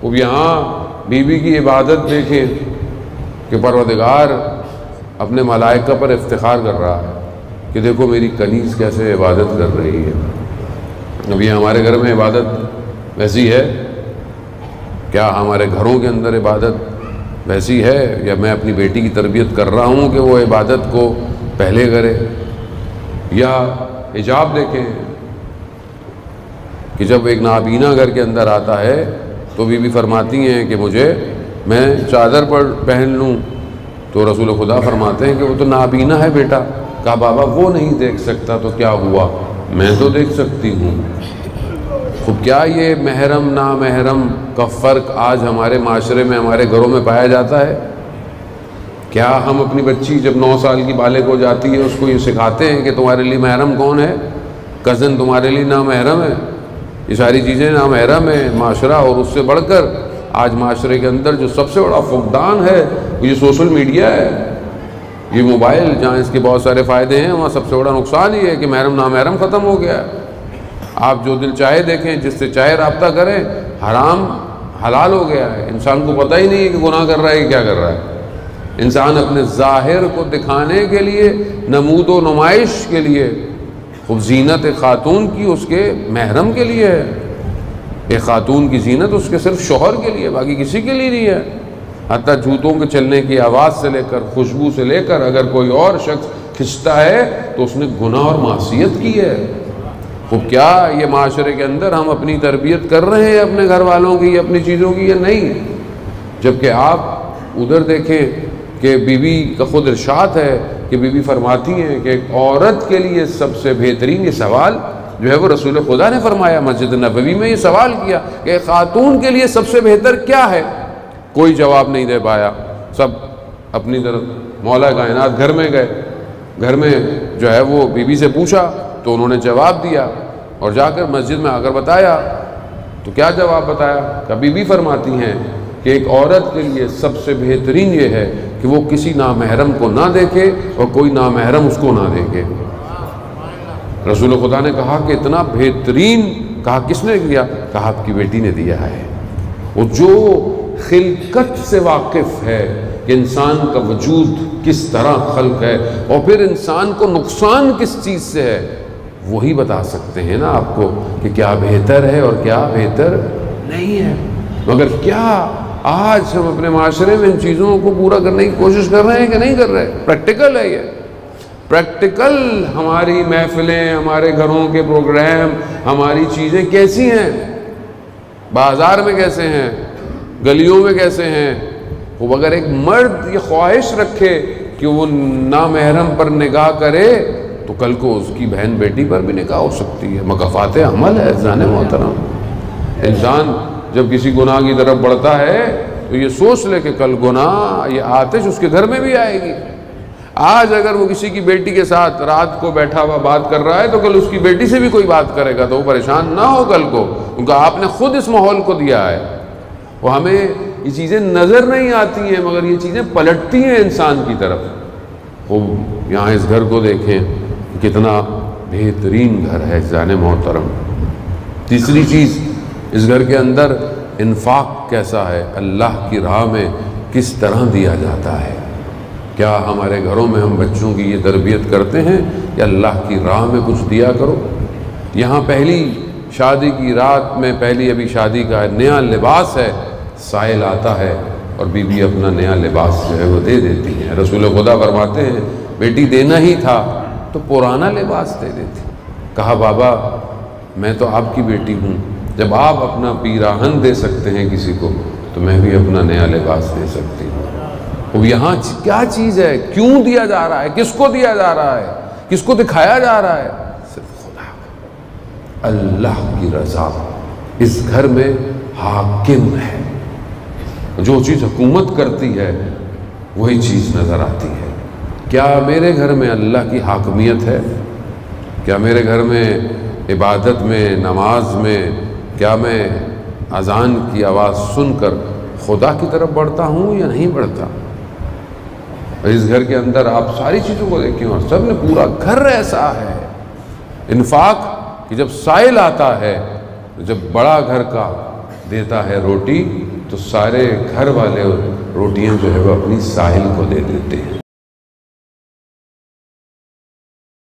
اب یہاں بیوی کی عبادت دیکھیں کہ پروردگار اپنے ملائکہ پر افتخار کر رہا ہے کہ دیکھو میری کنیز کیسے عبادت کر رہی ہے۔ اب یہ ہمارے گھر میں عبادت ویسی ہے کیا؟ ہمارے گھروں کے اندر عبادت ویسی ہے؟ یا میں اپنی بیٹی کی تربیت کر رہا ہوں کہ وہ عبادت کو پہلے کرے؟ یا حجاب دیکھیں کہ جب ایک نابینا گھر کے اندر آتا ہے تو بیوی فرماتی ہیں کہ میں چادر پر پہن لوں، تو رسول خدا فرماتے ہیں کہ وہ تو نابینا ہے بیٹا۔ کہا بابا وہ نہیں دیکھ سکتا تو کیا ہوا، میں تو دیکھ سکتی ہوں۔ خود کیا یہ محرم نامحرم کا فرق آج ہمارے معاشرے میں، ہمارے گھروں میں پایا جاتا ہے؟ کیا ہم اپنی بچی جب 9 سال کی بالغ ہو جاتی ہے اس کو یہ سکھاتے ہیں کہ تمہارے لیے محرم کون ہے؟ کزن تمہارے لیے نامحرم ہے، یہ ساری چیزیں نامحرم ہے معاشرہ۔ اور اس سے بڑھ کر آج معاشرے کے اندر جو سب سے بڑا فقدان ہے وہ یہ سوشل میڈیا ہے، یہ موبائل۔ جہاں اس کے بہت سارے فائدے ہیں وہاں سب سے بڑا نقصان یہ ہے کہ محرم نامحرم ختم ہو گیا ہے۔ آپ جو دل چاہے دیکھیں، جس سے چاہے رابطہ کریں، حرام حلال ہو گیا ہے۔ انسان کو پتہ ہی نہیں ہے کہ گناہ کر رہا ہے کہ کیا کر رہا ہے۔ انسان اپنے ظاہر کو دکھانے کے لیے، نمود و نمائش کے لیے، خوب زینت خاتون کی اس کے محرم کے لیے ہے۔ ایک خاتون کی زینت اس کے صرف شوہر کے لیے، باقی کسی کے لیے نہیں ہے۔ حتیٰ جوتوں کے چلنے کی آواز سے لے کر، خوشبو سے لے کر، اگر کوئی اور شخص کھنچتا ہے تو اس نے گناہ اور معصیت کی ہے۔ خوب کیا یہ معاشرے کے اندر ہم اپنی تربیت کر رہے ہیں اپنے گھر والوں کی، اپنی چیزوں کی، یا نہیں؟ جبکہ آپ ادھر دیکھیں کہ بیوی کا خود ارشاد ہے کہ بیوی فرماتی ہیں کہ ایک عورت کے لیے سب سے بہترین، یہ سوال جو ہے وہ رسول خدا نے فرمایا، مسجد نبوی میں یہ سوال کیا کہ خاتون کے لیے سب سے بہتر کیا ہے؟ کوئی جواب نہیں دے پایا، سب اپنی طرف مولا کائنات گھر میں گئے، گھر میں جو ہے وہ بیوی سے پوچھا تو انہوں نے جواب دیا، اور جا کر مسجد میں آ کر بتایا تو کیا جواب بتایا؟ کہ بیوی فرماتی ہیں کہ ایک عورت کے لیے سب سے بہترین یہ ہے کہ وہ کسی نامحرم کو نہ دیکھے اور کوئی نامحرم اس کو نہ دیکھے۔ رسول خدا نے کہا کہ اتنا بہترین، کہا کس نے دیا؟ کہا آپ کی بیٹی نے دیا ہے۔ وہ جو خلقت سے واقف ہے کہ انسان کا وجود کس طرح خلق ہے اور پھر انسان کو نقصان کس چیز سے ہے، وہی بتا سکتے ہیں نا آپ کو کہ کیا بہتر ہے اور کیا بہتر نہیں ہے۔ مگر کیا آج ہم اپنے معاشرے میں ان چیزوں کو پورا کرنے کی کوشش کر رہے ہیں کہ نہیں کر رہے؟ پریکٹیکل ہے یہ، پریکٹیکل ہماری محفلیں، ہمارے گھروں کے پروگرام، ہماری چیزیں کیسی ہیں؟ بازار میں کیسے ہیں؟ گلیوں میں کیسے ہیں؟ وہ اگر ایک مرد یہ خواہش رکھے کہ وہ نامحرم پر نگاہ کرے تو کل کو اس کی بہن بیٹی پر بھی نگاہ ہو سکتی ہے۔ مکافات عمل ہے عزیزان محترم۔ انسان جب کسی گناہ کی طرف بڑھتا ہے تو یہ سوچ لے کہ کل گناہ، یہ آتش اس کے گھر میں بھی آئے گی۔ آج اگر وہ کسی کی بیٹی کے ساتھ رات کو بیٹھا ہوا بات کر رہا ہے تو کل اس کی بیٹی سے بھی کوئی بات کرے گا تو وہ پریشان نہ ہو کل کو، کیونکہ آپ نے خود اس ماحول کو دیا ہے۔ وہ ہمیں یہ چیزیں نظر نہیں آتی ہیں مگر یہ چیزیں پلٹتی ہیں انسان کی طرف۔ وہ یہاں اس گھر کو دیکھیں کتنا بہترین گھر ہے عزیزان محترم۔ تیسری چیز، اس گھر کے اندر انفاق کیسا ہے، اللہ کی راہ میں کس طرح دیا جاتا ہے۔ کیا ہمارے گھروں میں ہم بچوں کی یہ تربیت کرتے ہیں کہ اللہ کی راہ میں کچھ دیا کرو؟ یہاں پہلی شادی کی رات میں، پہلی ابھی شادی کا نیا لباس ہے، سائل آتا ہے اور بیوی اپنا نیا لباس جو ہے وہ دے دیتی ہے۔ رسول خدا فرماتے ہیں بیٹی دینا ہی تھا تو پرانا لباس دے دیتی۔ کہا بابا میں تو آپ کی بیٹی ہوں، جب آپ اپنا پیراہن دے سکتے ہیں کسی کو تو میں بھی اپنا نیا لباس دے سکتی ہوں۔ اب یہاں کیا چیز ہے؟ کیوں دیا جا رہا ہے؟ کس کو دیا جا رہا ہے؟ کس کو دکھایا جا رہا ہے؟ صرف خدا، اللہ کی رضا اس گھر میں حاکم ہے۔ جو چیز حکومت کرتی ہے وہی چیز نظر آتی ہے۔ کیا میرے گھر میں اللہ کی حاکمیت ہے؟ کیا میرے گھر میں عبادت میں، نماز میں، کیا میں اذان کی آواز سن کر خدا کی طرف بڑھتا ہوں یا نہیں بڑھتا؟ اس گھر کے اندر آپ ساری چیزوں کو دیکھیں اور سب نے پورا گھر ایسا ہے۔ انفاق کہ جب سائل آتا ہے، جب بڑا گھر کا دیتا ہے روٹی تو سارے گھر والے روٹیاں جو ہے وہ اپنی ساحل کو دے دیتے ہیں۔